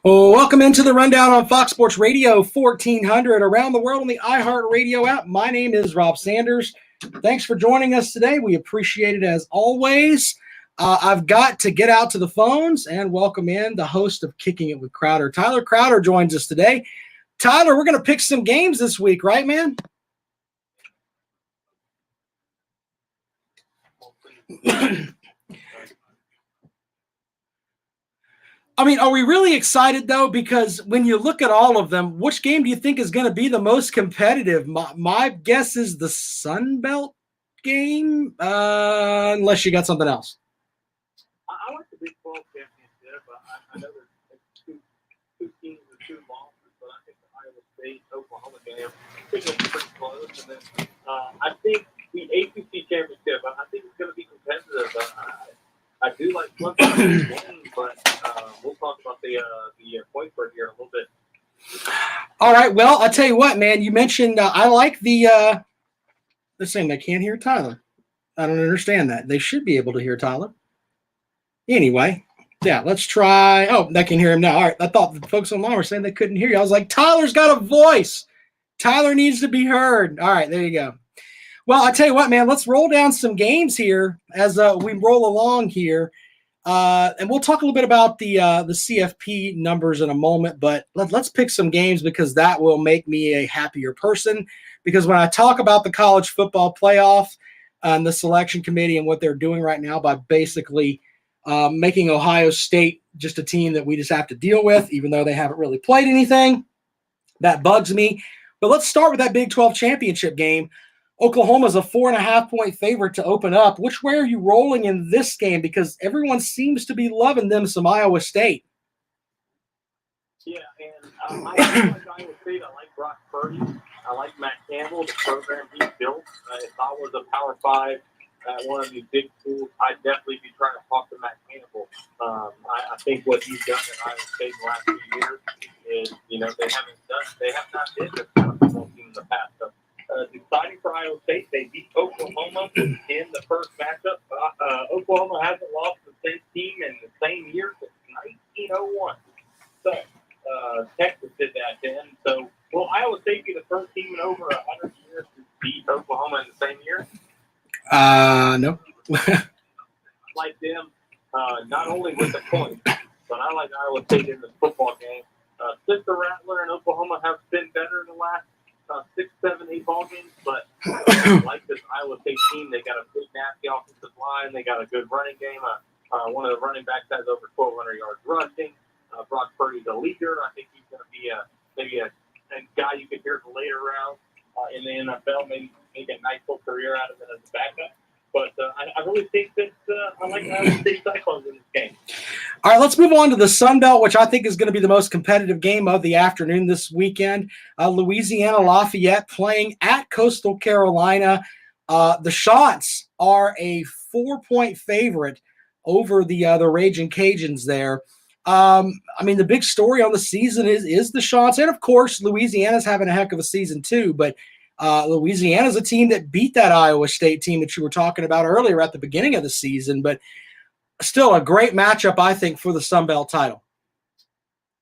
Well, welcome into the Rundown on Fox Sports Radio 1400 around the world on the iHeartRadio app. My name is Rob Sanders. Thanks for joining us today. We appreciate it as always. I've got to get out to the phones and welcome in the host of Kicking It with Crowder. Tyler Crowder joins us today. Tyler, we're going to pick some games this week, right, man? I mean, are we really excited, though? Because when you look at all of them, which game do you think is going to be the most competitive? My guess is the Sun Belt game, unless you got something else. I like the Big 12 championship. I know there's two teams with two losses, but I think the Iowa State-Oklahoma game is pretty close. And then I think the ACC championship, I think it's going to be competitive. I do like Clemson's game, but we'll talk about the point spread here in a little bit. All right. Well, I'll tell you what, man. You mentioned I like the they're saying they can't hear Tyler. I don't understand that. They should be able to hear Tyler. Anyway, yeah, let's try. Oh, they can hear him now. All right. I thought the folks online were saying they couldn't hear you. I was like, Tyler's got a voice. Tyler needs to be heard. All right. There you go. Well, I tell you what, man, let's roll down some games here as we roll along here. And we'll talk a little bit about the CFP numbers in a moment, but let's pick some games because that will make me a happier person. Because when I talk about the college football playoff and the selection committee and what they're doing right now by basically making Ohio State just a team that we just have to deal with, even though they haven't really played anything, that bugs me. But let's start with that Big 12 championship game. Oklahoma's a 4.5-point favorite to open up. Which way are you rolling in this game? Because everyone seems to be loving them some Iowa State. Yeah, and I like Iowa State. I like Brock Purdy. I like Matt Campbell, the program he built. If I was a Power 5 at one of these big schools, I'd definitely be trying to talk to Matt Campbell. I think what he's done at Iowa State in the last few years is, they have not been this kind of football team in the past. So, it's exciting for Iowa State. They beat Oklahoma in the first matchup. Oklahoma hasn't lost the same team in the same year since 1901. So Texas did that then. So will Iowa State be the first team in over 100 years to beat Oklahoma in the same year? No. Like them, not only with the points, but I like Iowa State in the football game. Sister Rattler and Oklahoma have been better in the last 6, 7, 8 ball games, but like this Iowa State team, they got a big, nasty offensive line. They got a good running game. One of the running backs has over 1,200 yards rushing. Brock Purdy's a leader. I think he's going to be maybe a guy you could hear in the later rounds in the NFL. Maybe make a nice little career out of it as a backup. But I really think that I like Iowa State Cyclones in this game. All right, let's move on to the Sun Belt, which I think is going to be the most competitive game of the afternoon this weekend. Louisiana Lafayette playing at Coastal Carolina. The Shots are a 4-point favorite over the Raging Cajuns there. I mean, the big story on the season is the Shots. And, of course, Louisiana's having a heck of a season too. But Louisiana's a team that beat that Iowa State team that you were talking about earlier at the beginning of the season. But still a great matchup, I think, for the Sun Belt title.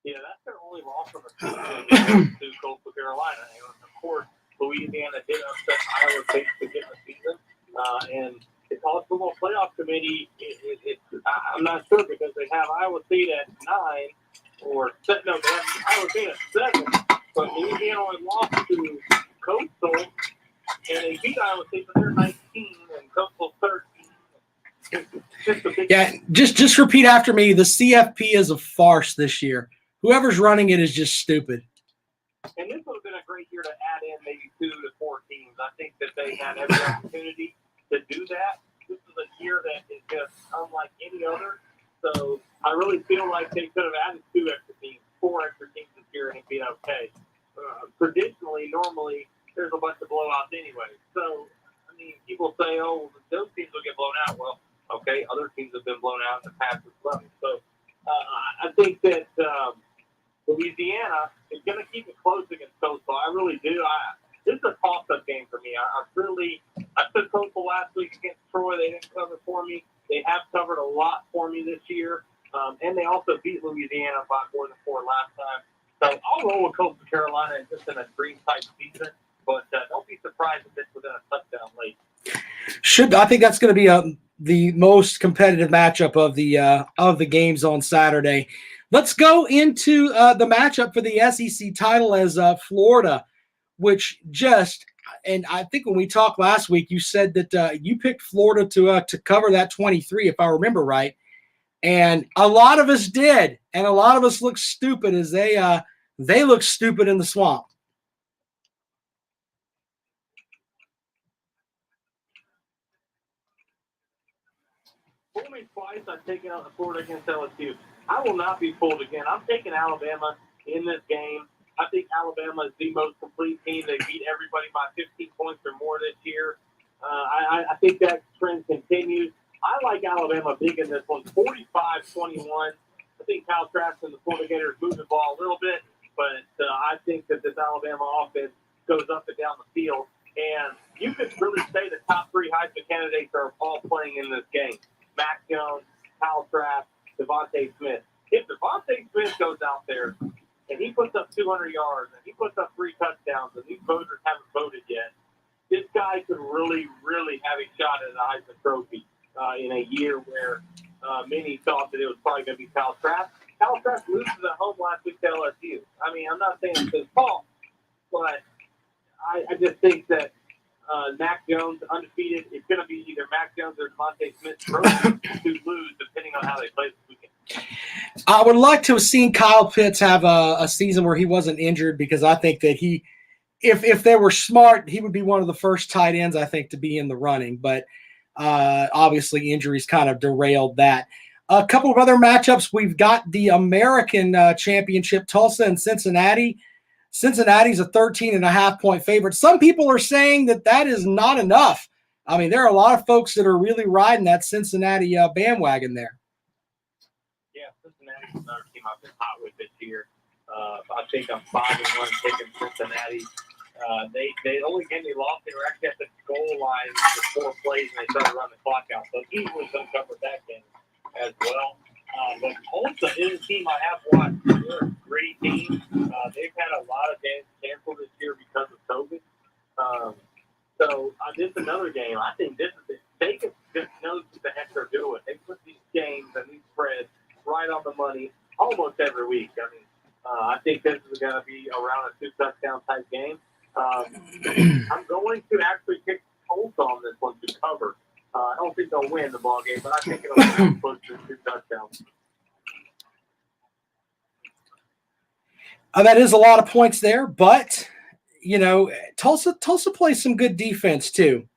Yeah, that's their only loss from the season to Coastal Carolina. And of course, Louisiana did upset Iowa State to get the season. And the College Football Playoff Committee, I'm not sure because they have Iowa State at 9 or – no, they have Iowa State at 7. But Louisiana only lost to Coastal, and they beat Iowa State, but they're 19 and Coastal 13. Yeah, just repeat after me. The CFP is a farce this year. Whoever's running it is just stupid. And this would have been a great year to add in maybe 2 to 4 teams. I think that they had every opportunity to do that. This is a year that is just unlike any other. So I really feel like they could have added 2 extra teams, 4 extra teams this year, and it'd be okay. Traditionally, normally, there's a bunch of blowouts anyway. So, I mean, people say, oh, those teams will get blown out. Well, okay, other teams have been blown out in the past as well. So I think that Louisiana is going to keep it close against Coastal. I really do. This is a toss-up game for me. I took Coastal last week against Troy. They didn't cover for me. They have covered a lot for me this year. And they also beat Louisiana by more than 4 last time. So I'll roll with Coastal Carolina just in a dream-type season. But don't be surprised if it's within a touchdown late. I think that's going to be the most competitive matchup of the games on Saturday. Let's go into the matchup for the SEC title as Florida, which and I think when we talked last week, you said that you picked Florida to cover that 23, if I remember right. And a lot of us did, and a lot of us look stupid as they look stupid in the swamp. Fool me twice, I've taken out the Florida against LSU. I will not be fooled again. I'm taking Alabama in this game. I think Alabama is the most complete team. They beat everybody by 15 points or more this year. I think that trend continues. I like Alabama big in this one, 45-21. I think Kyle Trask and the Florida Gators move the ball a little bit, but I think that this Alabama offense goes up and down the field. And you could really say the top 3 Heisman candidates are all playing in this game. Mac Jones, Kyle Trask, Devontae Smith. If Devontae Smith goes out there and he puts up 200 yards and he puts up 3 touchdowns and these voters haven't voted yet, this guy could really, really have a shot at a Heisman Trophy in a year where many thought that it was probably going to be Kyle Trask. Kyle Trask loses at home last week to LSU. I mean, I'm not saying it's his fault, but I just think that Mac Jones, undefeated, it's going to be either Mac Jones or Devontae Smith to lose, depending on how they play this weekend. I would like to have seen Kyle Pitts have a season where he wasn't injured, because I think that if they were smart, he would be one of the first tight ends, I think, to be in the running. But obviously injuries kind of derailed that. A couple of other matchups. We've got the American Championship, Tulsa and Cincinnati. Cincinnati's a 13.5-point favorite. Some people are saying that is not enough. I mean, there are a lot of folks that are really riding that Cincinnati bandwagon there. Yeah, Cincinnati's another team I've been hot with this year. I think I'm 5-1 picking Cincinnati. They only gave me lost. They were actually at the goal line for 4 plays, and they started running the clock out. So easily uncovered that game as well. But Tulsa is a team I have watched. They're a great team. They've had a lot of games canceled this year because of COVID. So this is another game. I think this is it. Vegas just knows what the heck they're doing. They put these games and these spreads right on the money almost every week. I mean, I think this is going to be around a 2-touchdown type game. I'm going to actually pick Tulsa on this one to cover. I don't think they'll win the ball game, but I think it'll be close to 2 touchdowns. That is a lot of points there, but Tulsa plays some good defense too.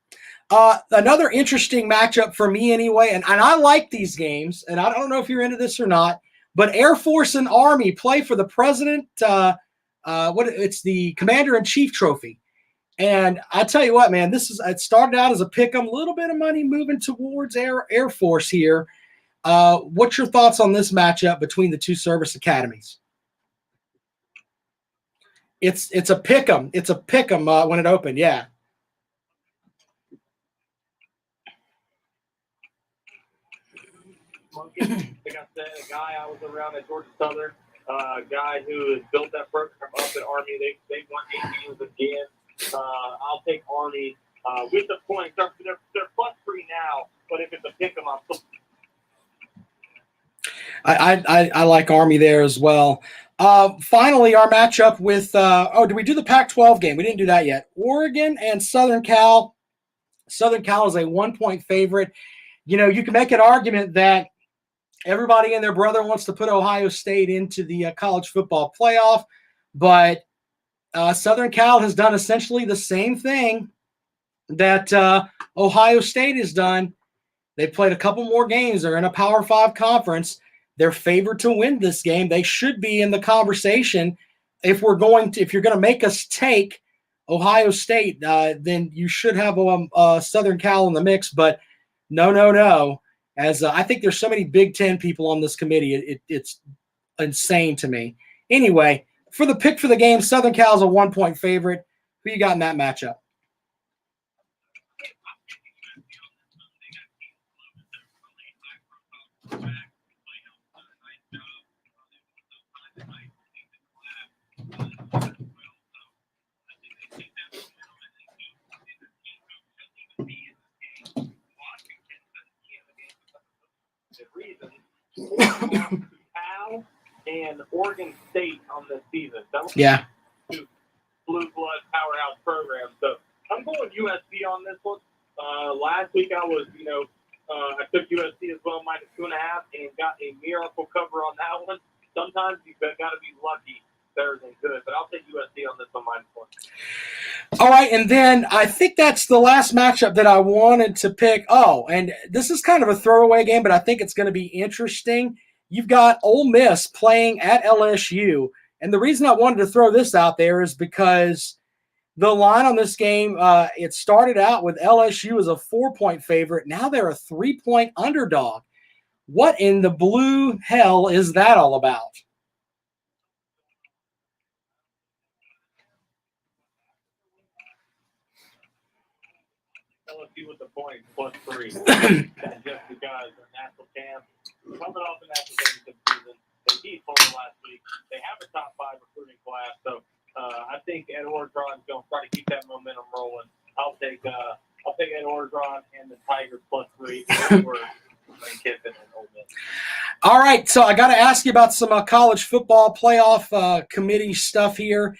Another interesting matchup for me anyway, and I like these games, and I don't know if you're into this or not, but Air Force and Army play for the President. It's the Commander-in-Chief Trophy. And I tell you what, man, it started out as a pick-em, a little bit of money moving towards Air Force here. What's your thoughts on this matchup between the 2 service academies? It's a pick-em. It's a pick-em when it opened, yeah. Like I said, a guy I was around at Georgia Southern, a guy who has built that program up at Army. They won 8 games again. I'll take Army with the points. They're +3 now, but if it's a pick 'em, I'll put. I like Army there as well. Finally, our matchup with did we do the Pac-12 game? We didn't do that yet. Oregon and Southern Cal. Southern Cal is a 1-point favorite. You can make an argument that everybody and their brother wants to put Ohio State into the college football playoff, but Southern Cal has done essentially the same thing that Ohio State has done. They've played a couple more games. They're in a Power 5 conference. They're favored to win this game. They should be in the conversation. If you're going to make us take Ohio State, then you should have Southern Cal in the mix. But no. As I think there's so many Big Ten people on this committee, it's insane to me. Anyway, for the pick for the game, Southern Cal is a 1-point favorite. Who you got in that matchup? reasons. Oregon lost to Cal and Oregon State on this season. Yeah. Two blue blood powerhouse programs. So I'm going USC on this one. Last week I was, I took USC as well, -2.5, and got a miracle cover on that one. Sometimes you've got to be lucky better than good, but I'll take USC on this one -1. All right, and then I think that's the last matchup that I wanted to pick. Oh, and this is kind of a throwaway game, but I think it's going to be interesting. You've got Ole Miss playing at LSU, and the reason I wanted to throw this out there is because the line on this game, it started out with LSU as a 4-point favorite. Now they're a 3-point underdog. What in the blue hell is that all about? LSU with the points +3. Just because the national champ coming off the national championship season, they beat Florida last week. They have a top 5 recruiting class, so I think Ed Orgeron's going to try to keep that momentum rolling. I'll take Ed Orgeron and the Tigers +3 over Lane Kiffin and Ole Miss. All right, so I got to ask you about some college football playoff committee stuff here.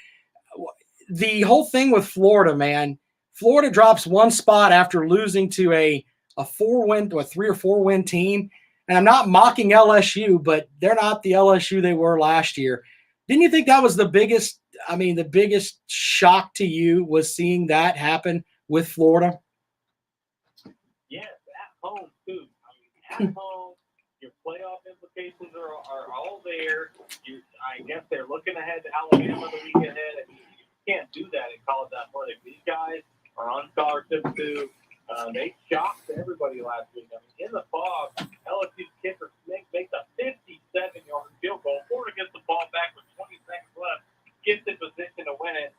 The whole thing with Florida, man. Florida drops one spot after losing to a 4-win or 3 or 4 win team. And I'm not mocking LSU, but they're not the LSU they were last year. Didn't you think that was the biggest shock to you was seeing that happen with Florida? Yes, at home too. At home, your playoff implications are all there. I guess they're looking ahead to Alabama the week ahead. You can't do that in college athletics. These guys are on scholarship too. They shocked everybody last week. In the fog, LSU's kicker makes a 57-yard field goal. Florida gets the ball back with 20 seconds left, gets in position to win it,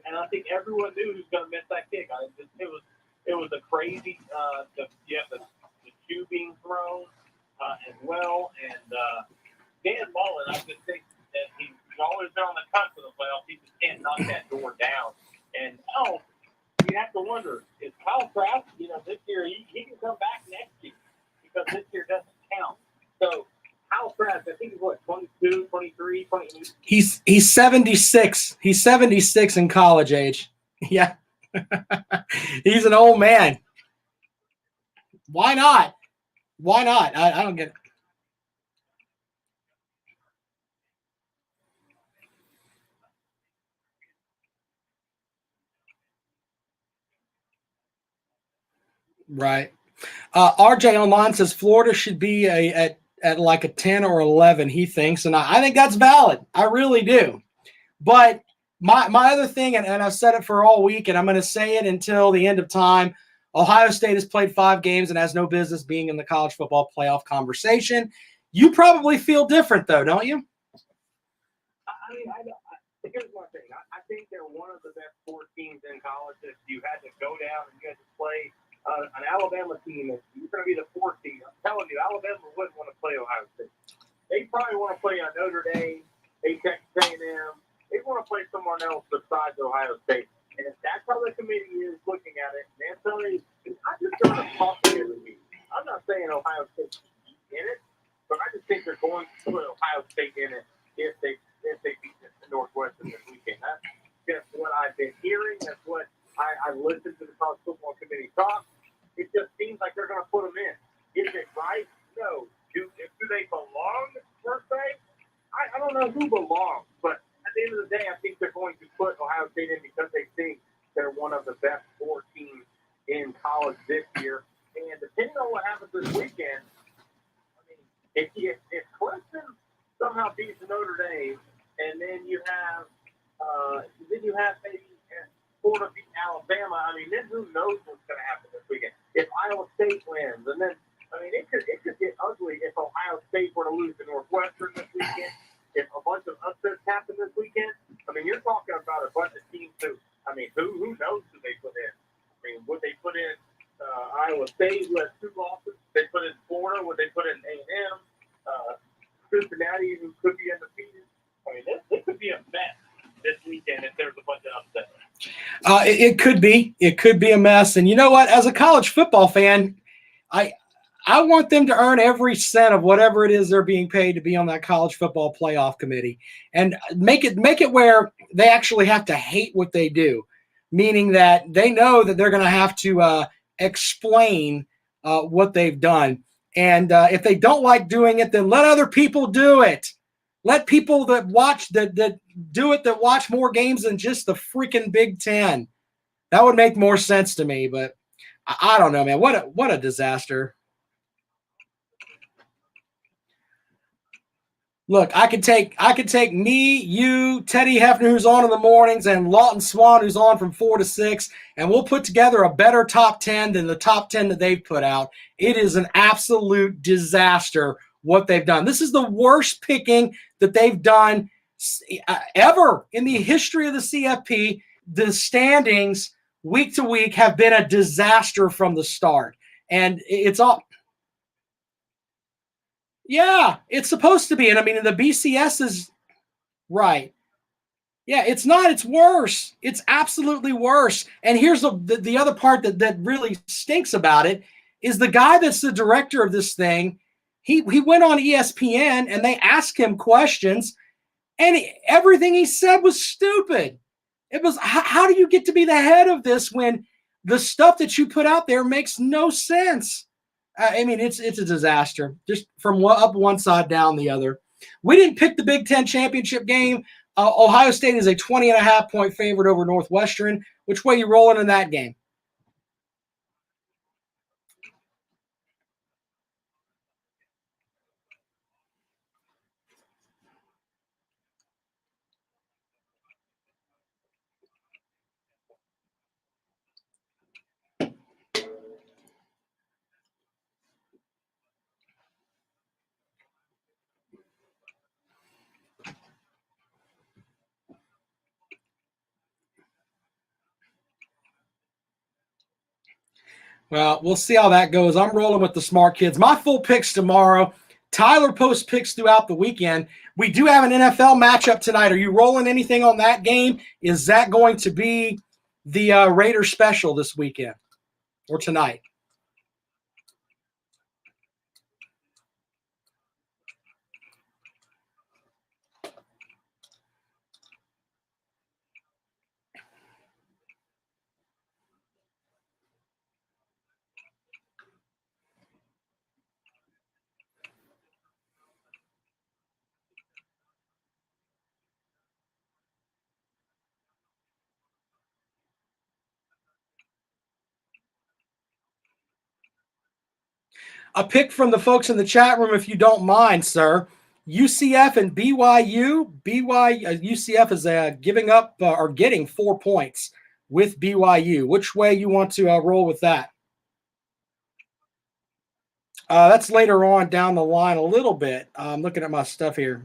and I think everyone knew who's going to miss that kick. It was a crazy. You have the shoe being thrown as well, and Dan Mullen. I just think that he's always been on the cusp of the playoffs. He just can't knock that door down. And you have to wonder, is Kyle Trask, this year, he can come back next year because this year doesn't count. So, Kyle Trask, I think he's 22, 23, 28? He's 76. He's 76 in college age. Yeah. He's an old man. Why not? Why not? I don't get it. Right. RJ online says Florida should be at like a 10 or 11, he thinks. And I think that's valid. I really do. But my other thing, and I've said it for all week, and I'm going to say it until the end of time, Ohio State has played 5 games and has no business being in the college football playoff conversation. You probably feel different, though, don't you? Here's my thing. I think they're one of the best 4 teams in college. If you had to go down and you had to play an Alabama team, if you're going to be the 4th team, I'm telling you, Alabama wouldn't want to play Ohio State. They probably want to play Notre Dame, Texas A&M. They want to play someone else besides Ohio State. And if that's how the committee is looking at it, man, Tony, I'm just going to talk to every week. I'm not saying Ohio State should be in it, but I just think they're going to put Ohio State in it if they beat the Northwestern this weekend. That's just what I've been hearing. That's what I listened to the college football committee talk. It just seems like they're going to put them in. Is it right? No. Do they belong, per se? I don't know who belongs, but at the end of the day, I think they're going to put Ohio State in because they think they're one of the best 4 teams in college this year. And depending on what happens this weekend, I mean, if Clemson somehow beats Notre Dame, and then you have maybe Florida beat Alabama, I mean, then who knows what's going to happen this weekend? If Iowa State wins, and then it could get ugly if Ohio State were to lose to Northwestern this weekend. If a bunch of upsets happen this weekend, I mean, you're talking about a bunch of teams who knows who they put in? I mean, would they put in Iowa State, who has 2 losses? They put in Florida. Would they put in A&M? Cincinnati, who could be undefeated? I mean, this could be a mess this weekend if there's a bunch of upsets. It could be. It could be a mess. And you know what? As a college football fan, I want them to earn every cent of whatever it is they're being paid to be on that college football playoff committee, and make it where they actually have to hate what they do, meaning that they know that they're going to have to explain what they've done. And if they don't like doing it, then let other people do it. Let people that watch that do it, that watch more games than just the freaking Big Ten. That would make more sense to me. But I don't know, man. What a disaster. Look, I could take me, you, Teddy Hefner, who's on in the mornings, and Lawton Swan, who's on from 4 to 6, and we'll put together a better top 10 than the top 10 that they've put out. It is an absolute disaster what they've done. This is the worst picking that they've done ever in the history of the CFP. The standings week to week have been a disaster from the start, and it's all. Yeah, it's supposed to be. And I mean, the BCS is right. Yeah, it's not. It's worse. It's absolutely worse. And here's the other part that really stinks about it is the guy that's the director of this thing. He went on ESPN and they asked him questions, and everything he said was stupid. It was, how do you get to be the head of this when the stuff that you put out there makes no sense? I mean, it's a disaster, just from up one side down the other. We didn't pick the Big Ten championship game. Ohio State is a 20.5-point favorite over Northwestern. Which way you rolling in that game? Well, we'll see how that goes. I'm rolling with the smart kids. My full picks tomorrow. Tyler posts picks throughout the weekend. We do have an NFL matchup tonight. Are you rolling anything on that game? Is that going to be the Raiders special this weekend or tonight? A pick from the folks in the chat room, if you don't mind, sir. UCF and BYU. UCF is giving up or getting 4 points with BYU. Which way you want to roll with that? That's later on down the line a little bit. I'm looking at my stuff here.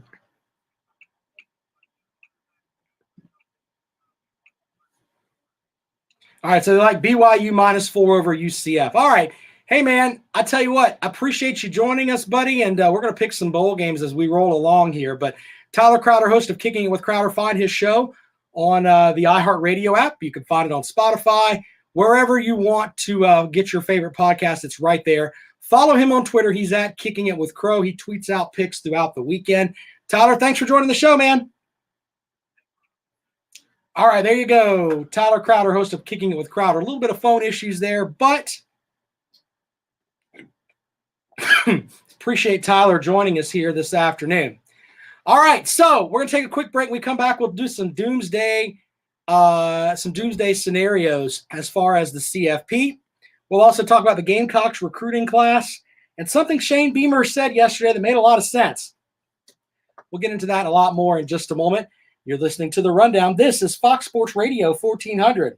All right, so they like BYU -4 over UCF. All right. Hey, man, I tell you what, I appreciate you joining us, buddy, and we're going to pick some bowl games as we roll along here. But Tyler Crowder, host of Kicking It with Crowder, find his show on the iHeartRadio app. You can find it on Spotify, wherever you want to get your favorite podcast. It's right there. Follow him on Twitter. He's at Kicking It with Crow. He tweets out picks throughout the weekend. Tyler, thanks for joining the show, man. All right, there you go. Tyler Crowder, host of Kicking It with Crowder. A little bit of phone issues there, but appreciate Tyler joining us here this afternoon. All right, so we're going to take a quick break. When we come back, we'll do some doomsday scenarios as far as the CFP. We'll also talk about the Gamecocks recruiting class and something Shane Beamer said yesterday that made a lot of sense. We'll get into that a lot more in just a moment. You're listening to The Rundown. This is Fox Sports Radio 1400.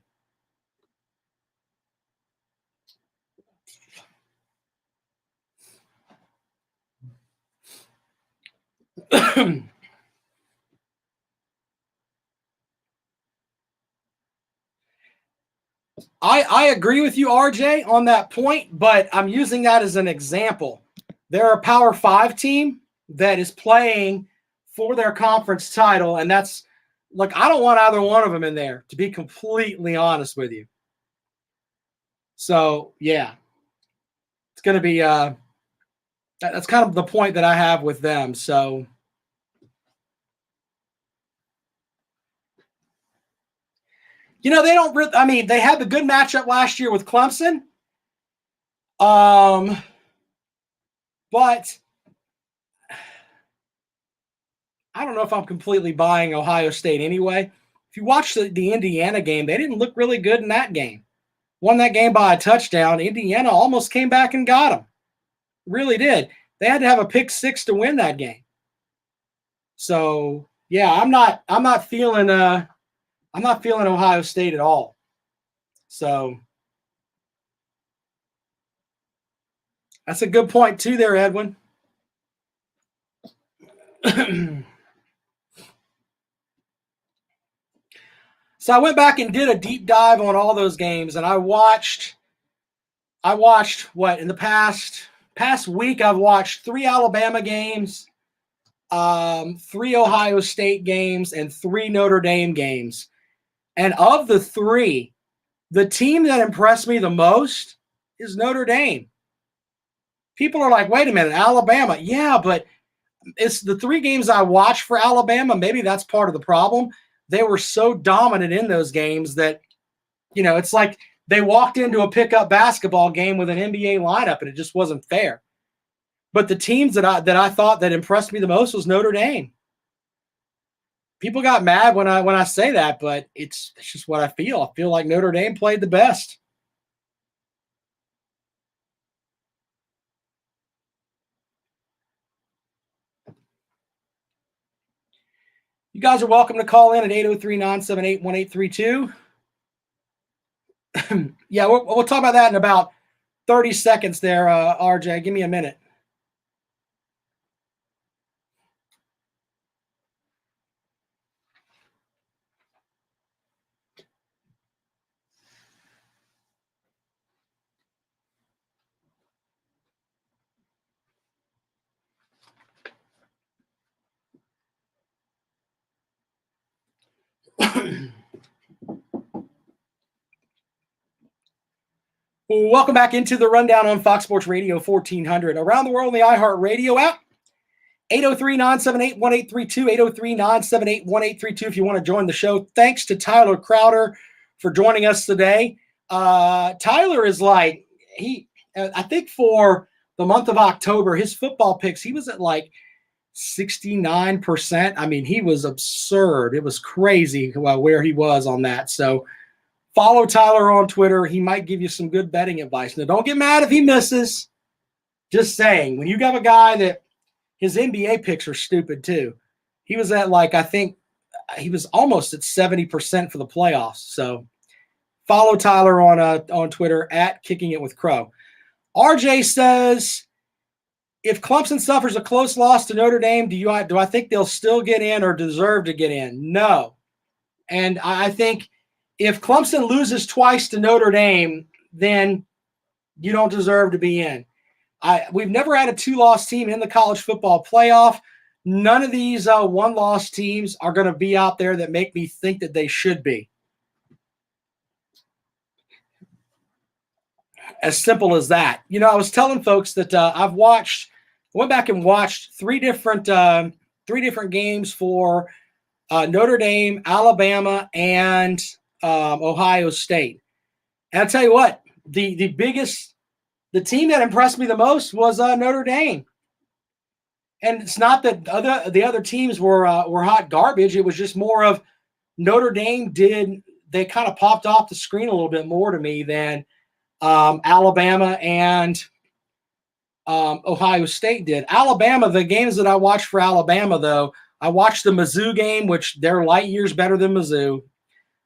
I agree with you, RJ, on that point, but I'm using that as an example. They're a Power 5 team that is playing for their conference title, and that's like, I don't want either one of them in there, to be completely honest with you. So, yeah, it's going to be That's kind of the point that I have with them. So, they don't really, I mean, they had the good matchup last year with Clemson. But I don't know if I'm completely buying Ohio State anyway. If you watch the Indiana game, they didn't look really good in that game. Won that game by a touchdown. Indiana almost came back and got them. Really did. They had to have a pick six to win that game. So yeah, I'm not feeling Ohio State at all. So that's a good point too there, Edwin. So I went back and did a deep dive on all those games, and I watched what in the past week. I've watched 3 Alabama games, 3 Ohio State games, and 3 Notre Dame games. And of the 3, the team that impressed me the most is Notre Dame. People are like, wait a minute, Alabama. Yeah, but it's the 3 games I watched for Alabama. Maybe that's part of the problem. They were so dominant in those games that, it's like they walked into a pickup basketball game with an NBA lineup, and it just wasn't fair. But the teams that I thought that impressed me the most was Notre Dame. People got mad when I say that, but it's just what I feel. I feel like Notre Dame played the best. You guys are welcome to call in at 803-978-1832. Yeah, we'll talk about that in about 30 seconds there, RJ. Give me a minute. Welcome back into the rundown on Fox Sports Radio 1400. Around the world on the iHeartRadio app. 803-978-1832, 803-978-1832 if you want to join the show. Thanks to Tyler Crowder for joining us today. Tyler is like, I think for the month of October, his football picks, he was at like 69%. I mean, he was absurd. It was crazy where he was on that. So follow Tyler on Twitter. He might give you some good betting advice. Now, don't get mad if he misses. Just saying, when you got a guy that his NBA picks are stupid too. He was at I think he was almost at 70% for the playoffs. So follow Tyler on Twitter at Kicking It with Crow. RJ says, if Clemson suffers a close loss to Notre Dame, do I think they'll still get in or deserve to get in? No. And I think if Clemson loses twice to Notre Dame, then you don't deserve to be in. We've never had a 2-loss team in the college football playoff. None of these 1-loss teams are going to be out there that make me think that they should be. As simple as that. I was telling folks that I went back and watched 3 different games for Notre Dame, Alabama, and Ohio State. And I'll tell you what, the team that impressed me the most was Notre Dame. And it's not that the other teams were hot garbage. It was just more of Notre Dame they kind of popped off the screen a little bit more to me than Alabama and Ohio State did. Alabama, the games that I watched for Alabama, though, I watched the Mizzou game, which they're light years better than Mizzou.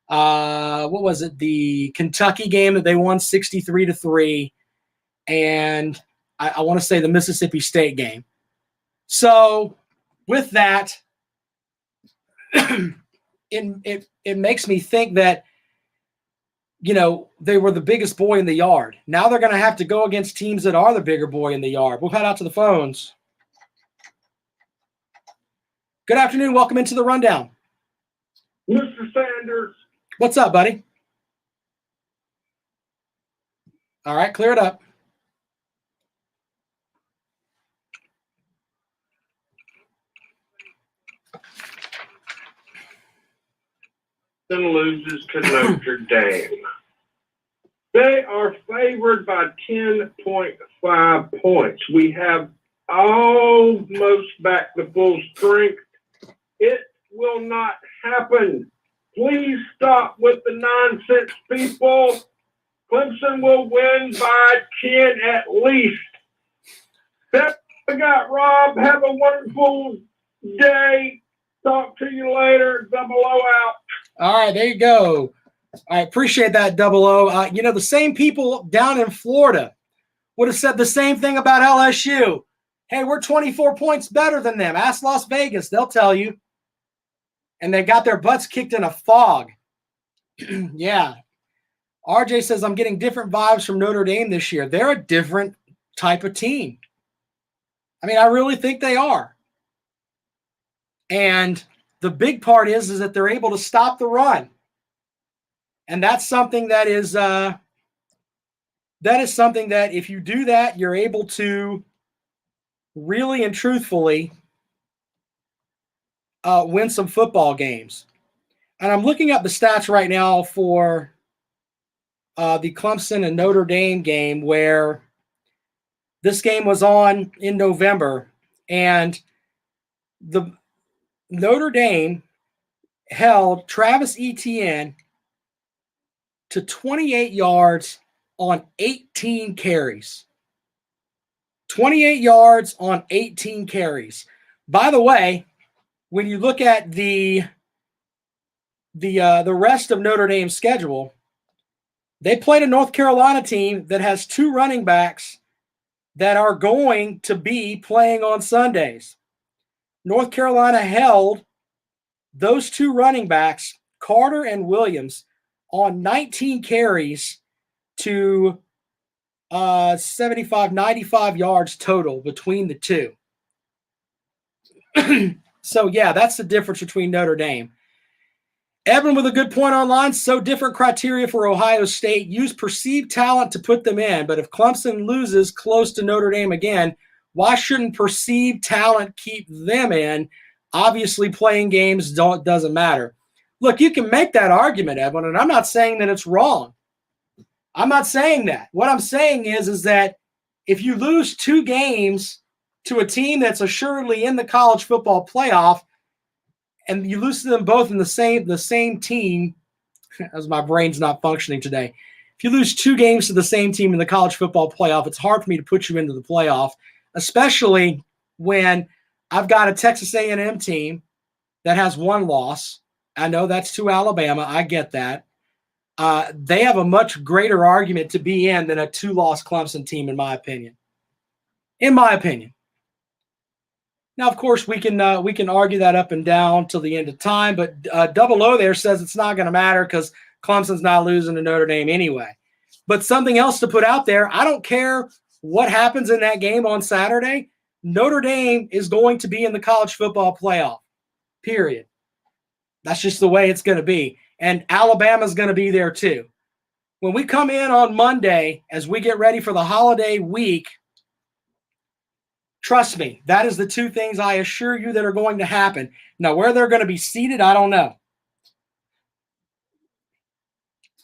What was it? The Kentucky game that they won 63-3. And I want to say the Mississippi State game. So with that, it makes me think that, they were the biggest boy in the yard. Now they're going to have to go against teams that are the bigger boy in the yard. We'll head out to the phones. Good afternoon. Welcome into the rundown. Mr. Sanders. What's up, buddy? All right, clear it up. loses to Notre Dame. They are favored by 10.5 points. We have almost back to full strength. It will not happen. Please stop with the nonsense, people. Clemson will win by 10 at least. That's what I got, Rob. Have a wonderful day. Talk to you later. Double O out. All right, there you go. I appreciate that, Double O. The same people down in Florida would have said the same thing about LSU. Hey, we're 24 points better than them. Ask Las Vegas. They'll tell you. And they got their butts kicked in a fog. Yeah. RJ says, I'm getting different vibes from Notre Dame this year. They're a different type of team. I mean, I really think they are. And the big part is that they're able to stop the run. And that's something that is something that if you do that, you're able to really and truthfully win some football games. And I'm looking up the stats right now for the Clemson and Notre Dame game, where this game was on in November, and the Notre Dame held Travis Etienne to 28 yards on 18 carries. 28 yards on 18 carries. By the way, when you look at the rest of Notre Dame's schedule, they played a North Carolina team that has two running backs that are going to be playing on Sundays. North Carolina held those two running backs, Carter and Williams, on 19 carries to 95 yards total between the two. So, yeah, that's the difference between Notre Dame. Evan with a good point online. So different criteria for Ohio State. Use perceived talent to put them in. But if Clemson loses close to Notre Dame again, why shouldn't perceived talent keep them in? Obviously, playing games doesn't matter. Look, you can make that argument, Evan, and I'm not saying that it's wrong. I'm not saying that. What I'm saying is that if you lose two games to a team that's assuredly in the college football playoff, and you lose to them both in the same team, as my brain's not functioning today. If you lose two games to the same team in the college football playoff, it's hard for me to put you into the playoff, especially when I've got a Texas A&M team that has one loss. I know that's to Alabama. I get that. They have a much greater argument to be in than a two-loss Clemson team, in my opinion. In my opinion. Now, of course, we can argue that up and down till the end of time, but Double O there says it's not going to matter because Clemson's not losing to Notre Dame anyway. But something else to put out there, I don't care what happens in that game on Saturday. Notre Dame is going to be in the college football playoff, period. That's just the way it's going to be. And Alabama's going to be there too. When we come in on Monday, as we get ready for the holiday week, trust me, that is the two things I assure you that are going to happen. Now, where they're going to be seated, I don't know.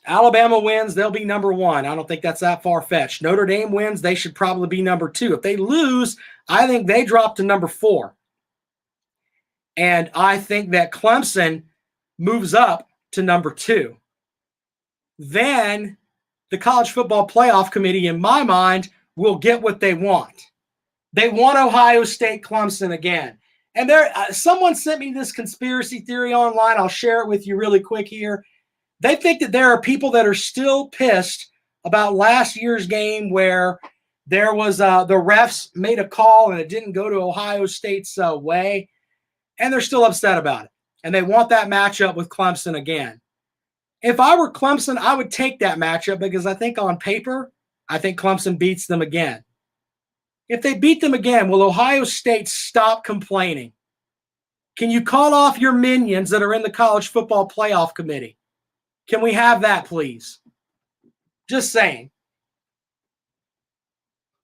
Alabama wins, they'll be number one. I don't think that's that far-fetched. Notre Dame wins, they should probably be number two. If they lose, I think they drop to number 4. And I think that Clemson moves up to number 2. Then the College Football Playoff Committee, in my mind, will get what they want. They want Ohio State Clemson again. And someone sent me this conspiracy theory online. I'll share it with you really quick here. They think that there are people that are still pissed about last year's game where there was the refs made a call and it didn't go to Ohio State's way, and they're still upset about it. And they want that matchup with Clemson again. If I were Clemson, I would take that matchup because I think on paper, I think Clemson beats them again. If they beat them again, will Ohio State stop complaining? Can you call off your minions that are in the College Football Playoff Committee? Can we have that, please? Just saying.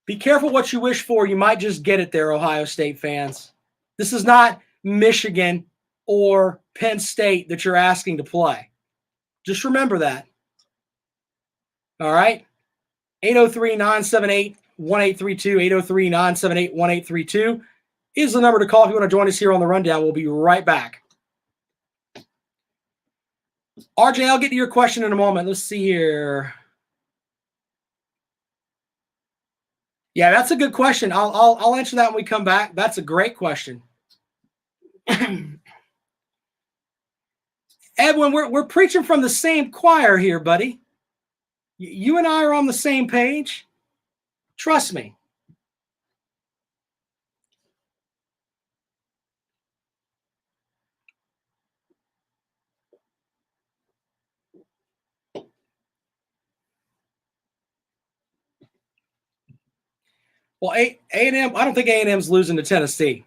Be careful what you wish for. You might just get it there, Ohio State fans. This is not Michigan or Penn State that you're asking to play. Just remember that. All right. 803-978-1832, 803-978-1832 is the number to call if you want to join us here on the rundown. We'll be right back. RJ, I'll get to your question in a moment. Let's see here. Yeah, that's a good question. I'll answer that when we come back. That's a great question. Edwin, we're preaching from the same choir here, buddy. You and I are on the same page. Trust me. Well, A&M, I don't think A&M's losing to Tennessee.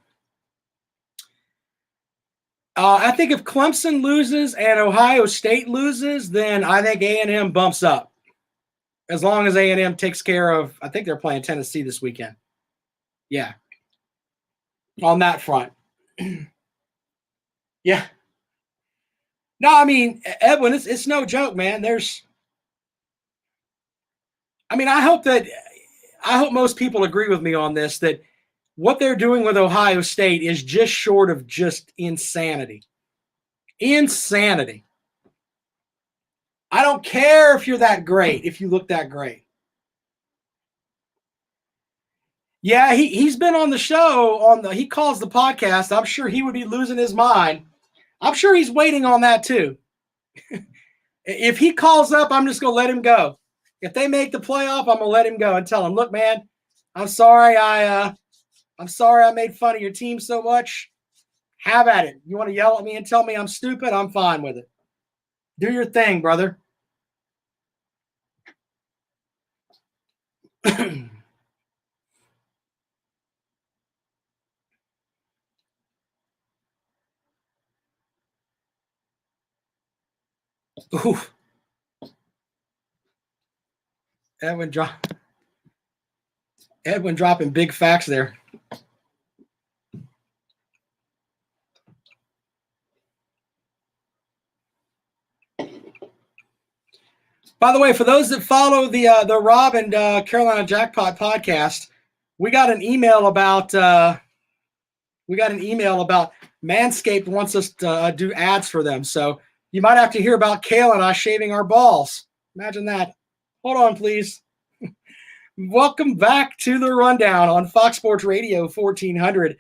I think if Clemson loses and Ohio State loses, then I think A&M bumps up. As long as A&M takes care of, I think they're playing Tennessee this weekend. Yeah. On that front. Yeah. No, I mean, Edwin, it's no joke, man. I hope most people agree with me on this, that what they're doing with Ohio State is just short of just insanity. Insanity. I don't care if you're that great, if you look that great. Yeah, he's been on the show, he calls the podcast. I'm sure he would be losing his mind. I'm sure he's waiting on that too. If he calls up, I'm just going to let him go. If they make the playoff, I'm going to let him go and tell him, look, man, I'm sorry I made fun of your team so much. Have at it. You want to yell at me and tell me I'm stupid? I'm fine with it. Do your thing, brother. Ooh. Edwin dropping big facts there. By the way, for those that follow the Rob and Carolina Jackpot podcast, we got an email about Manscaped wants us to do ads for them. So you might have to hear about Kale and I shaving our balls. Imagine that. Hold on, please. Welcome back to the Rundown on Fox Sports Radio 1400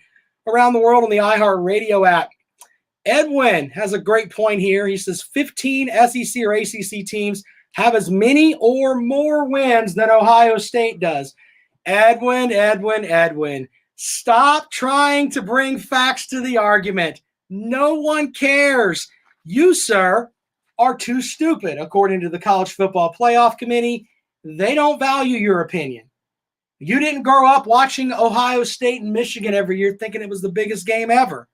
around the world on the iHeartRadio app. Edwin has a great point here. He says 15 SEC or ACC teams have as many or more wins than Ohio State does. Edwin, stop trying to bring facts to the argument. No one cares. You, sir, are too stupid, according to the College Football Playoff Committee. They don't value your opinion. You didn't grow up watching Ohio State and Michigan every year thinking it was the biggest game ever.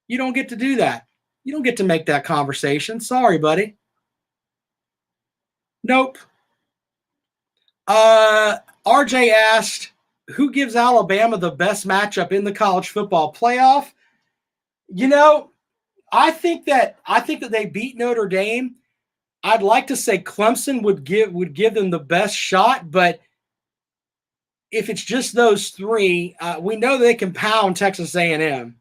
You don't get to do that. You don't get to make that conversation. Sorry, buddy. Nope. RJ asked, who gives Alabama the best matchup in the college football playoff? You know, I think that they beat Notre Dame. I'd like to say Clemson would give them the best shot, but if it's just those three, we know they can pound Texas A&M.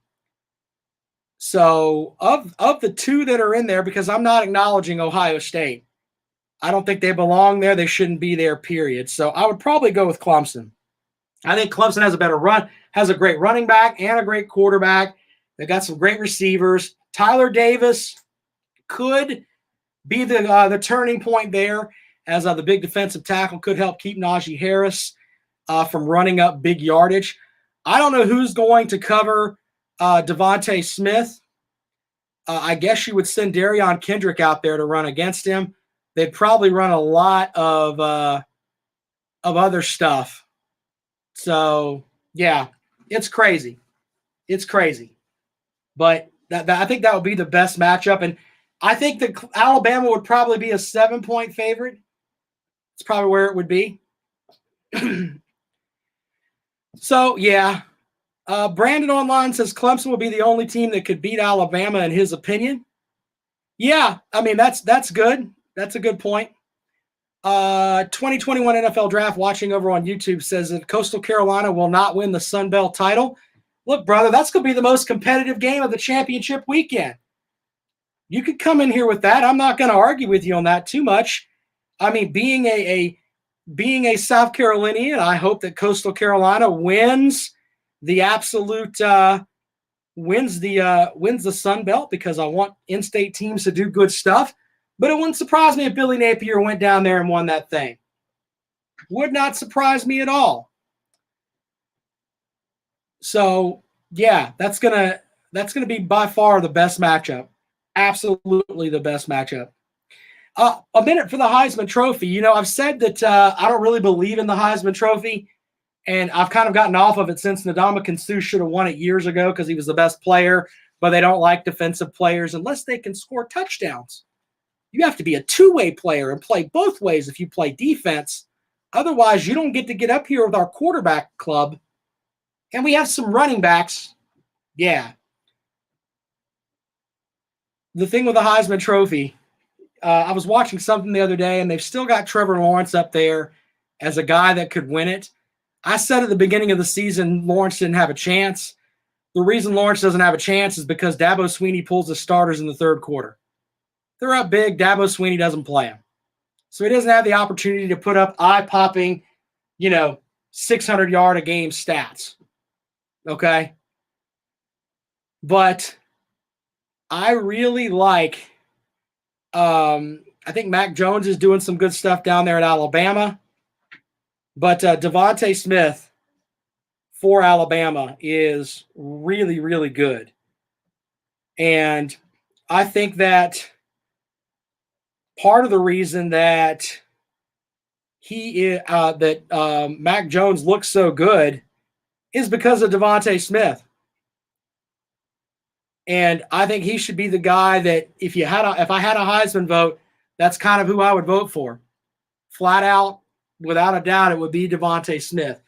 So of the two that are in there, because I'm not acknowledging Ohio State, I don't think they belong there. They shouldn't be there, period. So I would probably go with Clemson. I think Clemson has a better run, has a great running back and a great quarterback. They got some great receivers. Tyler Davis could be the turning point there, as the big defensive tackle could help keep Najee Harris from running up big yardage. I don't know who's going to cover Devontae Smith. I guess you would send Darion Kendrick out there to run against him. They'd probably run a lot of other stuff. So, yeah, it's crazy. It's crazy. But I think that would be the best matchup. And I think that Alabama would probably be a 7-point favorite. It's probably where it would be. So, yeah. Brandon online says Clemson would be the only team that could beat Alabama in his opinion. Yeah, I mean that's good. That's a good point. 2021 NFL Draft watching over on YouTube says that Coastal Carolina will not win the Sun Belt title. Look, brother, that's going to be the most competitive game of the championship weekend. You could come in here with that. I'm not going to argue with you on that too much. I mean, being a South Carolinian, I hope that Coastal Carolina wins the absolute wins the Sun Belt because I want in-state teams to do good stuff. But it wouldn't surprise me if Billy Napier went down there and won that thing. Would not surprise me at all. So yeah, that's gonna be by far the best matchup. Absolutely the best matchup. A minute for the Heisman Trophy. You know, I've said that I don't really believe in the Heisman Trophy, and I've kind of gotten off of it since Ndamukong Suh should have won it years ago because he was the best player, but they don't like defensive players unless they can score touchdowns. You have to be a two-way player and play both ways if you play defense. Otherwise, you don't get up here with our quarterback club. And we have some running backs. Yeah. The thing with the Heisman Trophy, I was watching something the other day, and they've still got Trevor Lawrence up there as a guy that could win it. I said at the beginning of the season Lawrence didn't have a chance. The reason Lawrence doesn't have a chance is because Dabo Swinney pulls the starters in the third quarter. They're up big. Dabo Swinney doesn't play them. So he doesn't have the opportunity to put up eye-popping, 600-yard-a-game stats. Okay? But I really like I think Mac Jones is doing some good stuff down there at Alabama. But Devontae Smith for Alabama is really, really good. And I think that part of the reason that Mac Jones looks so good is because of Devontae Smith. And I think he should be the guy that if I had a Heisman vote, that's kind of who I would vote for. Flat out, without a doubt, it would be Devontae Smith.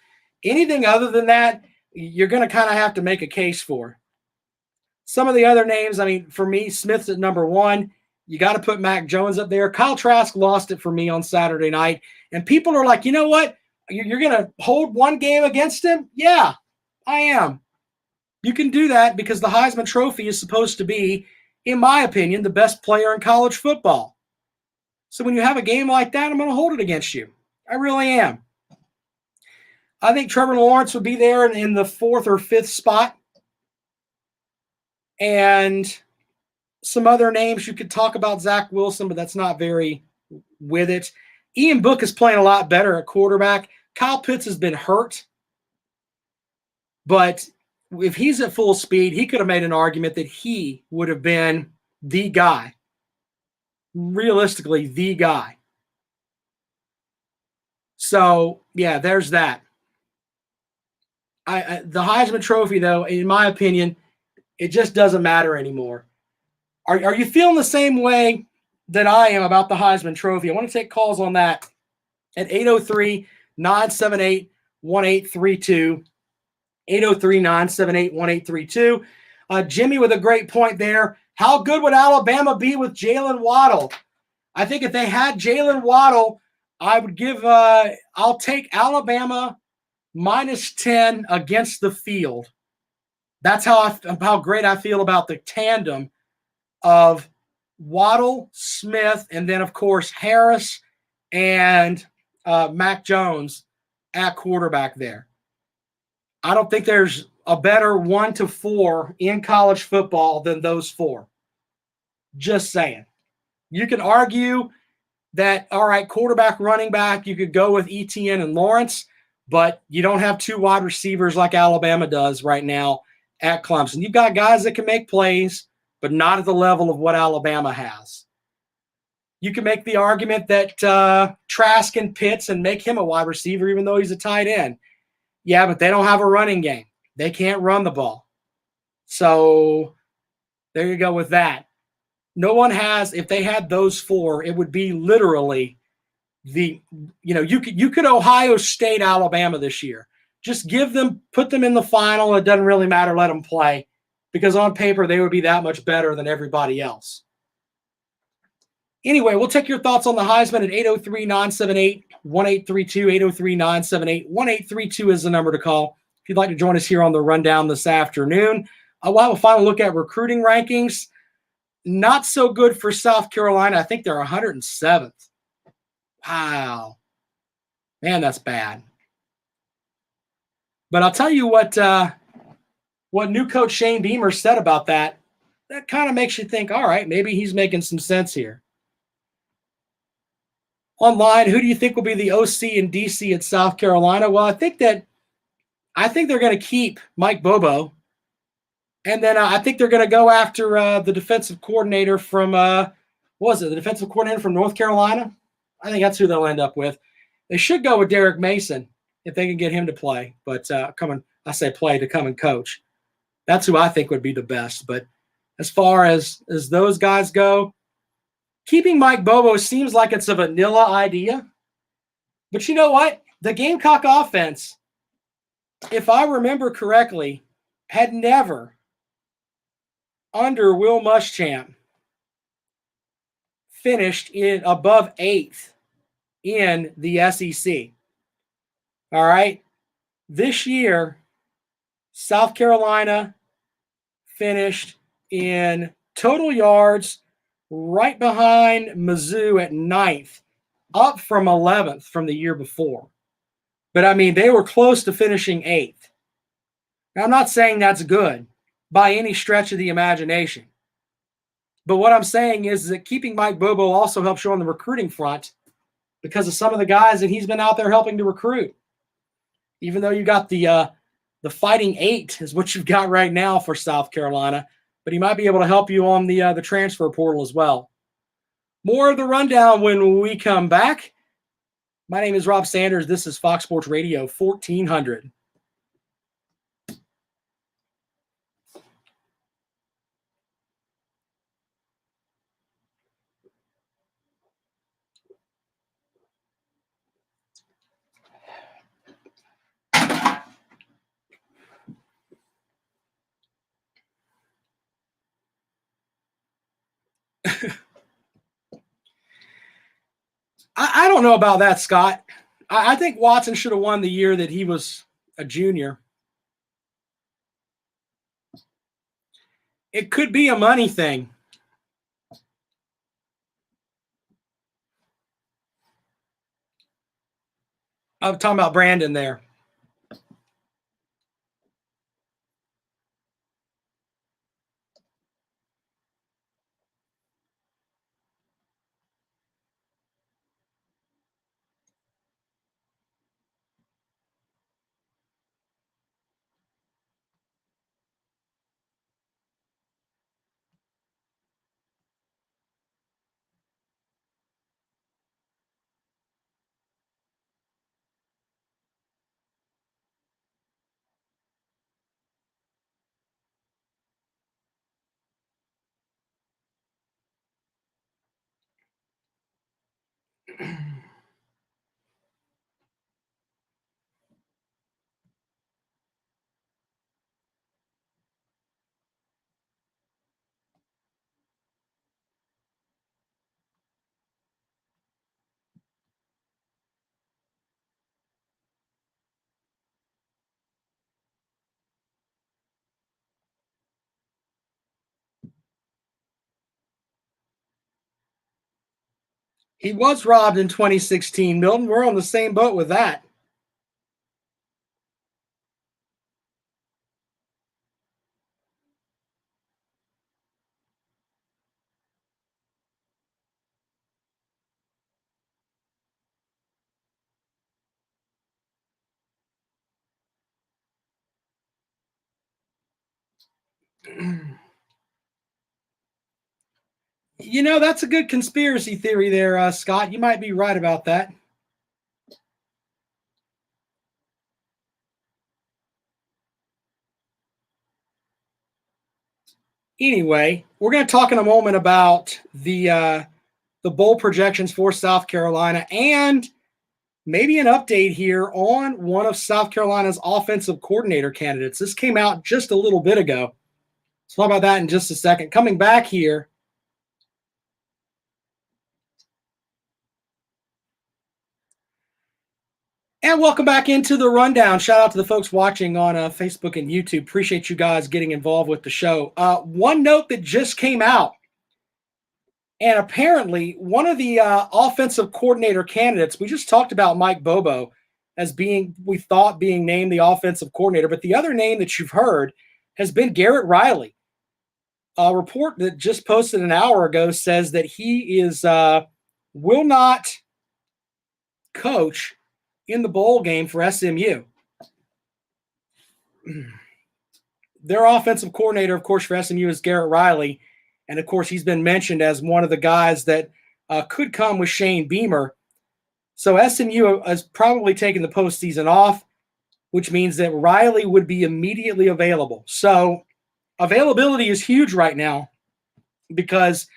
Anything other than that, you're going to kind of have to make a case for. Some of the other names, I mean, for me, Smith's at number one. You got to put Mac Jones up there. Kyle Trask lost it for me on Saturday night. And people are like, you know what? You're going to hold one game against him? Yeah, I am. You can do that because the Heisman Trophy is supposed to be, in my opinion, the best player in college football. So when you have a game like that, I'm going to hold it against you. I really am. I think Trevor Lawrence would be there in the fourth or fifth spot. And some other names you could talk about, Zach Wilson, but that's not very with it. Ian Book is playing a lot better at quarterback. Kyle Pitts has been hurt. But if he's at full speed, he could have made an argument that he would have been the guy. Realistically, the guy. So, yeah, there's that. The Heisman Trophy, though, in my opinion, it just doesn't matter anymore. Are you feeling the same way that I am about the Heisman Trophy? I want to take calls on that at 803-978-1832. 803-978-1832. Jimmy with a great point there. How good would Alabama be with Jalen Waddle? I think if they had Jalen Waddle, I would I'll take Alabama minus 10 against the field. That's how great I feel about the tandem of Waddle, Smith, and then, of course, Harris and Mac Jones at quarterback there. I don't think there's a better 1 to 4 in college football than those four. Just saying. You can argue that, all right, quarterback, running back, you could go with Etienne and Lawrence, but you don't have two wide receivers like Alabama does right now at Clemson. You've got guys that can make plays, but not at the level of what Alabama has. You can make the argument that Trask and Pitts and make him a wide receiver even though he's a tight end. Yeah, but they don't have a running game. They can't run the ball. So there you go with that. No one has, if they had those four, it would be literally you could Ohio State Alabama this year. Just put them in the final. It doesn't really matter. Let them play because on paper, they would be that much better than everybody else. Anyway, we'll take your thoughts on the Heisman at 803-978-1832. 803-978-1832 is the number to call if you'd like to join us here on the rundown this afternoon. We'll have a final look at recruiting rankings. Not so good for South Carolina. I think they're 107th. Wow. Man, that's bad. But I'll tell you what new coach Shane Beamer said about that. That kind of makes you think, all right, maybe he's making some sense here. Online, who do you think will be the OC and DC at South Carolina? Well, I think they're going to keep Mike Bobo. And then I think they're going to go after the defensive coordinator from, the defensive coordinator from North Carolina? I think that's who they'll end up with. They should go with Derek Mason if they can get him to play. But to come and coach. That's who I think would be the best. But as far as those guys go, keeping Mike Bobo seems like it's a vanilla idea. But you know what? The Gamecock offense, if I remember correctly, had never, under Will Muschamp, finished in above 8th in the SEC. All right. This year, South Carolina finished in total yards right behind Mizzou at 9th, up from 11th from the year before. But, I mean, they were close to finishing 8th. Now, I'm not saying that's good by any stretch of the imagination. But what I'm saying is that keeping Mike Bobo also helps you on the recruiting front because of some of the guys that he's been out there helping to recruit. Even though you got the Fighting 8 is what you've got right now for South Carolina, but he might be able to help you on the transfer portal as well. More of the rundown when we come back. My name is Rob Sanders. This is Fox Sports Radio 1400. I don't know about that, Scott. I think Watson should have won the year that he was a junior. It could be a money thing. I'm talking about Brandon there. He was robbed in 2016, Milton. We're on the same boat with that. You know, that's a good conspiracy theory there, Scott. You might be right about that. Anyway, we're going to talk in a moment about the bowl projections for South Carolina and maybe an update here on one of South Carolina's offensive coordinator candidates. This came out just a little bit ago. So talk about that in just a second. Coming back here, And welcome back into the rundown. Shout out to the folks watching on Facebook and YouTube. Appreciate you guys getting involved with the show. One note that just came out, and apparently one of the offensive coordinator candidates, we just talked about Mike Bobo as being named the offensive coordinator, but the other name that you've heard has been Garrett Riley. A report that just posted an hour ago says that he will not coach in the bowl game for SMU. Their offensive coordinator, of course, for SMU is Garrett Riley. And, of course, he's been mentioned as one of the guys that could come with Shane Beamer. So SMU has probably taken the postseason off, which means that Riley would be immediately available. So availability is huge right now because,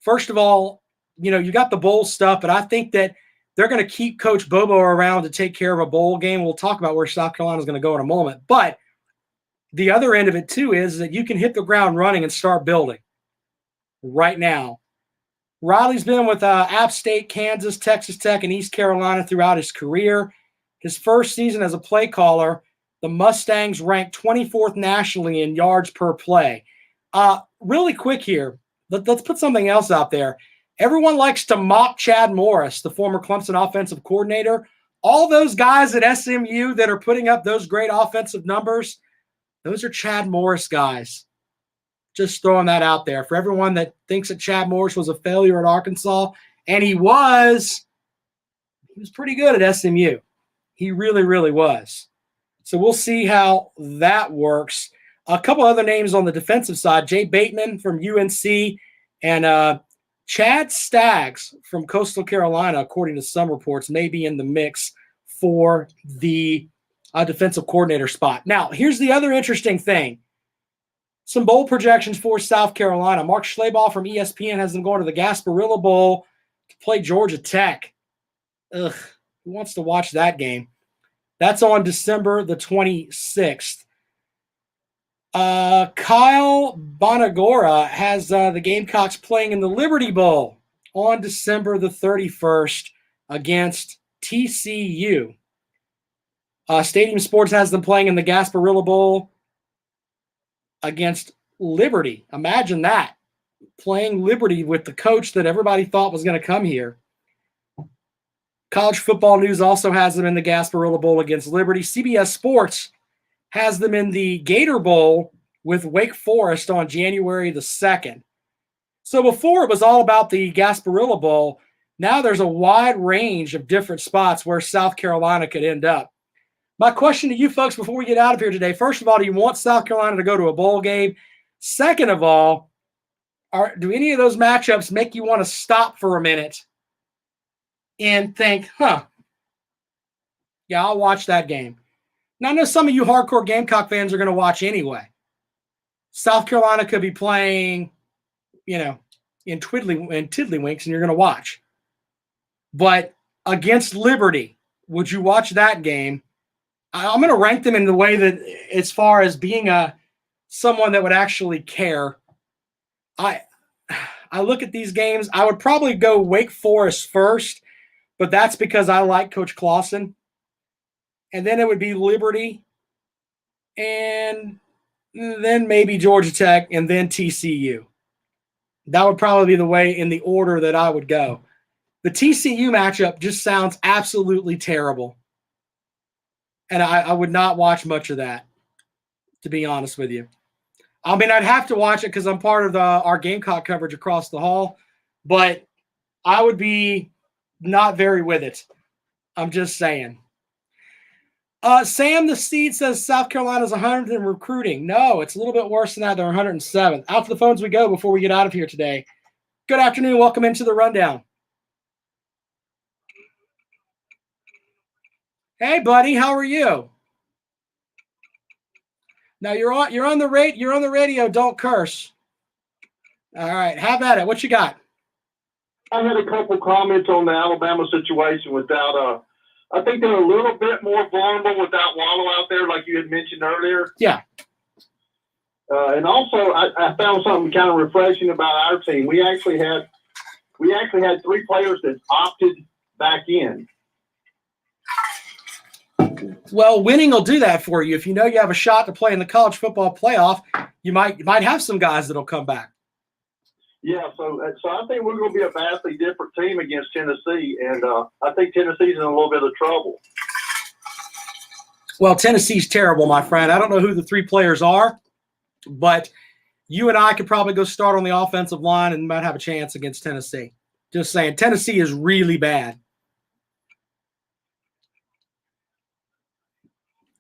first of all, you got the bowl stuff, but I think that they're going to keep Coach Bobo around to take care of a bowl game. We'll talk about where South Carolina is going to go in a moment. But the other end of it, too, is that you can hit the ground running and start building right now. Riley's been with App State, Kansas, Texas Tech, and East Carolina throughout his career. His first season as a play caller, the Mustangs ranked 24th nationally in yards per play. Really quick here, let's put something else out there. Everyone likes to mock Chad Morris, the former Clemson offensive coordinator. All those guys at SMU that are putting up those great offensive numbers, those are Chad Morris guys. Just throwing that out there for everyone that thinks that Chad Morris was a failure at Arkansas, and he was pretty good at SMU. He really, really was. So we'll see how that works. A couple other names on the defensive side, Jay Bateman from UNC and Chad Staggs from Coastal Carolina, according to some reports, may be in the mix for the defensive coordinator spot. Now, here's the other interesting thing. Some bowl projections for South Carolina. Mark Schlabach from ESPN has them going to the Gasparilla Bowl to play Georgia Tech. Ugh, who wants to watch that game? That's on December the 26th. Kyle Bonagora has the Gamecocks playing in the Liberty Bowl on December the 31st against TCU. Stadium Sports has them playing in the Gasparilla Bowl against Liberty. Imagine that, playing Liberty with the coach that everybody thought was going to come here. College Football News also has them in the Gasparilla Bowl against Liberty. CBS Sports has them in the Gator Bowl with Wake Forest on January the 2nd. So before it was all about the Gasparilla Bowl, now there's a wide range of different spots where South Carolina could end up. My question to you folks before we get out of here today, first of all, do you want South Carolina to go to a bowl game? Second of all, do any of those matchups make you want to stop for a minute and think, yeah, I'll watch that game? Now, I know some of you hardcore Gamecock fans are going to watch anyway. South Carolina could be playing, in Tiddlywinks, and you're going to watch. But against Liberty, would you watch that game? I'm going to rank them in the way that, as far as being someone that would actually care, I look at these games. I would probably go Wake Forest first, but that's because I like Coach Clawson. And then it would be Liberty, and then maybe Georgia Tech, and then TCU. That would probably be the way in the order that I would go. The TCU matchup just sounds absolutely terrible. And I would not watch much of that, to be honest with you. I mean, I'd have to watch it because I'm part of our Gamecock coverage across the hall, but I would be not very with it. I'm just saying. Sam the Seed says South Carolina's 100th in recruiting. No, it's a little bit worse than that. They're 107th. Out to the phones we go before we get out of here today. Good afternoon. Welcome into the rundown. Hey, buddy, how are you? Now you're on the radio. Don't curse. All right, have at it. What you got? I had a couple comments on the Alabama situation without I think they're a little bit more vulnerable without Wallow out there, like you had mentioned earlier. Yeah. And also, I found something kind of refreshing about our team. We actually had 3 players that opted back in. Well, winning will do that for you. If you know you have a shot to play in the college football playoff, you might have some guys that'll come back. Yeah, so I think we're going to be a vastly different team against Tennessee, and I think Tennessee's in a little bit of trouble. Well, Tennessee's terrible, my friend. I don't know who the three players are, but you and I could probably go start on the offensive line and might have a chance against Tennessee. Just saying, Tennessee is really bad.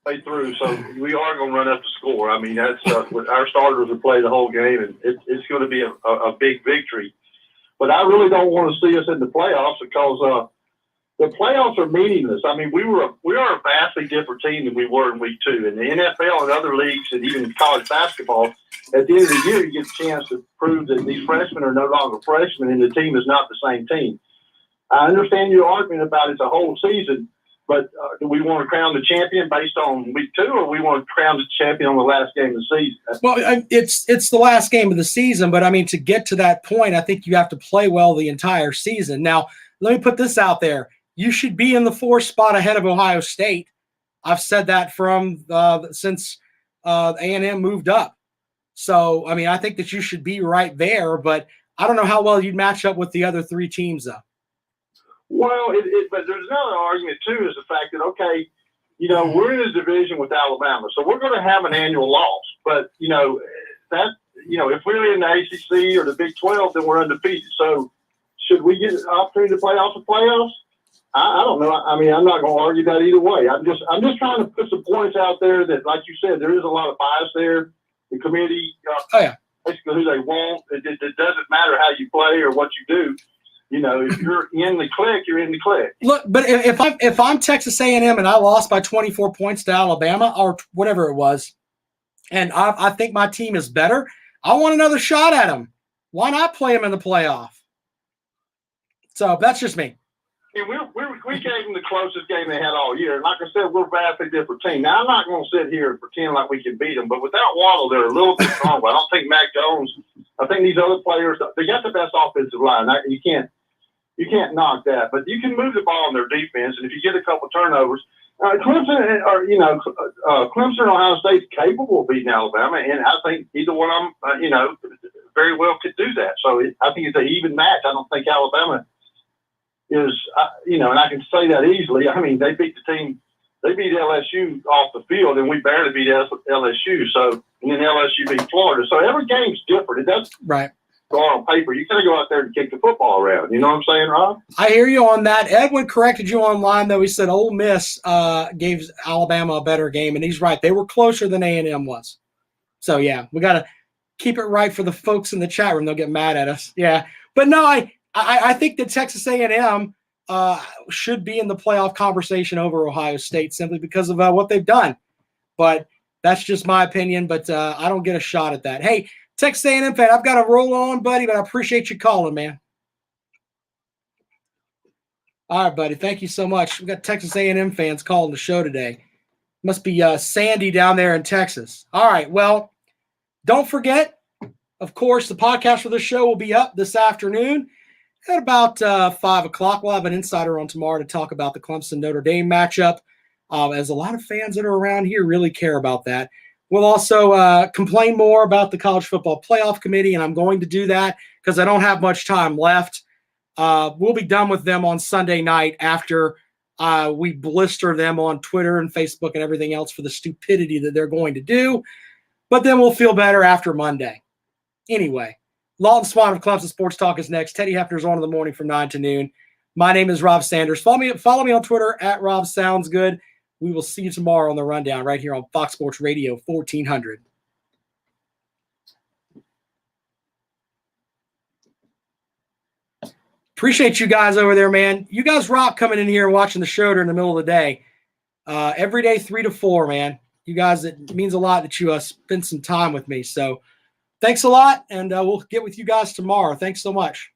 Play through, so we are going to run up the score. I mean, that's our starters will play the whole game, and it's going to be a big victory. But I really don't want to see us in the playoffs because the playoffs are meaningless. I mean, we are a vastly different team than we were in week 2. In the NFL and other leagues, and even college basketball, at the end of the year, you get a chance to prove that these freshmen are no longer freshmen and the team is not the same team. I understand your argument about it's a whole season, but do we want to crown the champion based on week 2, or we want to crown the champion on the last game of the season? Well, it's the last game of the season, but I mean, to get to that point, I think you have to play well the entire season. Now, let me put this out there. You should be in the 4th spot ahead of Ohio State. I've said that since A&M moved up. So, I mean, I think that you should be right there, but I don't know how well you'd match up with the other 3 teams, though. Well, but there's another argument, too, is the fact that, okay, you know, we're in a division with Alabama, so we're going to have an annual loss. But, if we're in the ACC or the Big 12, then we're undefeated. So should we get an opportunity to play off the playoffs? I don't know. I mean, I'm not going to argue that either way. I'm just trying to put some points out there that, like you said, there is a lot of bias there. The committee, basically who they want. It doesn't matter how you play or what you do. You know, if you're in the clique, you're in the clique. Look, but if I'm Texas A&M and I lost by 24 points to Alabama or whatever it was, and I think my team is better, I want another shot at them. Why not play them in the playoff? So that's just me. And we gave them the closest game they had all year. And like I said, we're a vastly different team. Now, I'm not going to sit here and pretend like we can beat them, but without Waddle, they're a little bit stronger. I don't think Mac Jones, I think these other players, they got the best offensive line. You can't knock that. But you can move the ball in their defense, and if you get a couple turnovers, Clemson and Ohio State's capable of beating Alabama, and I think either one of them, very well could do that. So I think it's an even match. I don't think Alabama is, and I can say that easily. I mean, they beat LSU off the field, and we barely beat LSU. So, and then LSU beat Florida. So every game's different. It doesn't go on paper. You got to go out there and kick the football around. You know what I'm saying, Rob? I hear you on that. Edwin corrected you online, though. He said Ole Miss gave Alabama a better game, and he's right. They were closer than A&M was. So, yeah, we got to keep it right for the folks in the chat room. They'll get mad at us. Yeah. But, no, I think that Texas A&M should be in the playoff conversation over Ohio State simply because of what they've done. But that's just my opinion, but I don't get a shot at that. Hey, Texas A&M fan, I've got to roll on, buddy, but I appreciate you calling, man. All right, buddy. Thank you so much. We got Texas A&M fans calling the show today. Must be Sandy down there in Texas. All right, well, don't forget, of course, the podcast for this show will be up this afternoon. At about 5 o'clock, we'll have an insider on tomorrow to talk about the Clemson-Notre Dame matchup, as a lot of fans that are around here really care about that. We'll also complain more about the College Football Playoff Committee, and I'm going to do that because I don't have much time left. We'll be done with them on Sunday night after we blister them on Twitter and Facebook and everything else for the stupidity that they're going to do. But then we'll feel better after Monday. Anyway. Lawton Swan of Clemson Sports Talk is next. Teddy Hefner's on in the morning from 9 to noon. My name is Rob Sanders. Follow me on Twitter at RobSoundsGood. We will see you tomorrow on the Rundown right here on Fox Sports Radio 1400. Appreciate you guys over there, man. You guys rock coming in here and watching the show during the middle of the day. Every day, 3 to 4, man. You guys, it means a lot that you spend some time with me. So, thanks a lot, and we'll get with you guys tomorrow. Thanks so much.